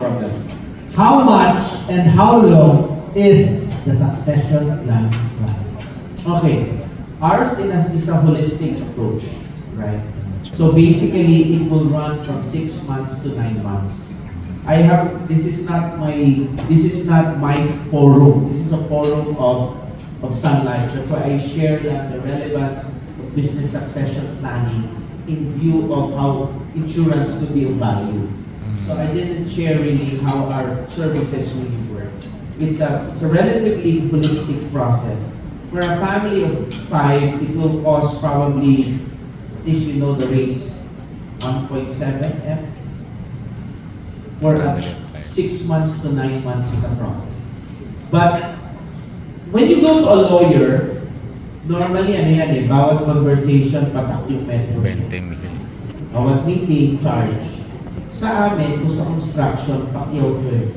problem. How much and how long is the succession planning process? Okay. Ours is a holistic approach, right? So basically, it will run from 6 months to 9 months. This is not my forum. This is a forum of Sun Life. That's why I share the relevance of business succession planning in view of how insurance could be of value. So I didn't share really how our services really work. It's a relatively holistic process. For a family of 5, it will cost probably, at least you know the rates, 1.7 M. For 6 months to 9 months the process. But when you go to a lawyer, normally ano yan eh, bawat conversation patak yung metro. 20 mil. Bawat meeting, charge. Sa amin, kung sa construction, pakyaw ko eh.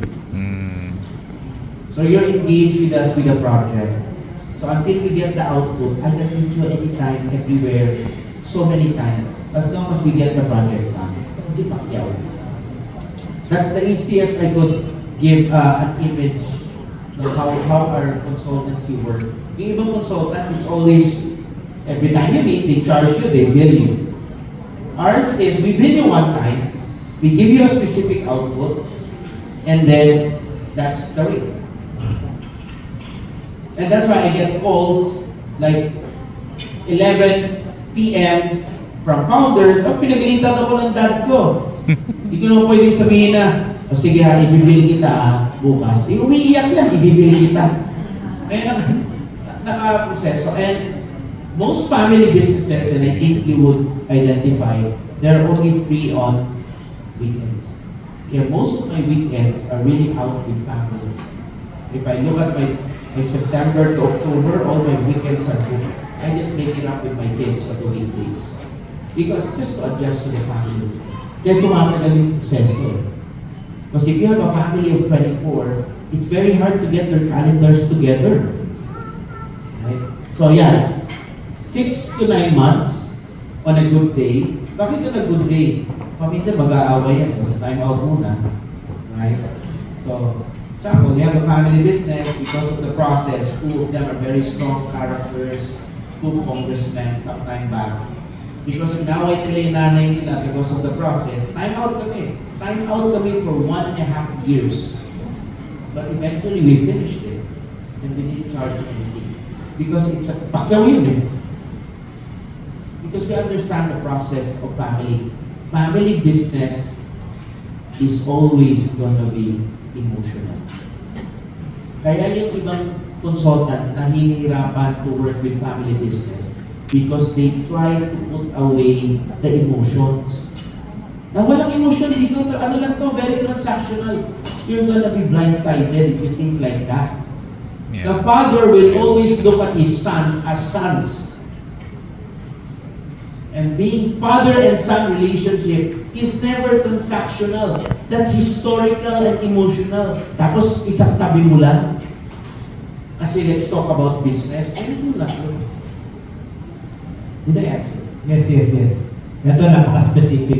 So you're engaged with us with the project. So until we get the output, I can meet you anytime, everywhere, so many times, as long as we get the project done. Kasi pakyaw. That's the easiest I could give an image of how our consultancy work. Yung ibang consultants, it's always, every time you meet, they charge you, they bill you. Ours is, we bill you one time, we give you a specific output, and then that's the rate. And that's why I get calls like 11 p.m. from founders. Pinagalitan ako ng dad ko. Hindi ko naman pwede sabihin na, o sige ha, ibibili kita bukas. Umiiyak yan, ibibili kita. May naka-proseso. And most family businesses, and I think you would identify, they're only free on weekends. Yeah, most of my weekends are really out with families. If I look at my September to October, all my weekends are booked. I just make it up with my kids on the weekdays. Because just to adjust to the families. Kaya tumatagal yung proseso. Because if you have a family of 24, it's very hard to get their calendars together. Right? So yeah, 6 to 9 months on a good day. Bakit on a good day? Paminsan mag-aaway yan. So time out muna. Right? So, example, we have a family business because of the process. 2 of them are very strong characters, 2 congressmen some time back. Because inaway nila yung nanay nila because of the process, time out kami. Time out kami for 1.5 years. But eventually we finished it. And we didn't charge anything. Because it's a pakyaw yun eh. Because we understand the process of family. Family business is always gonna be emotional. Kaya yung ibang consultants nahihirapan to work with family business because they try to put away the emotions. Na walang emotion dito, ano lang to, very transactional. You're gonna be blindsided if you think like that. Yeah. The father will always look at his sons as sons. And being father and son relationship is never transactional. That's historical and emotional. Tapos isang tabi mo lang. Kasi let's talk about business. Ano ito lang? Did I answer? Yes. Ito napaka-specific.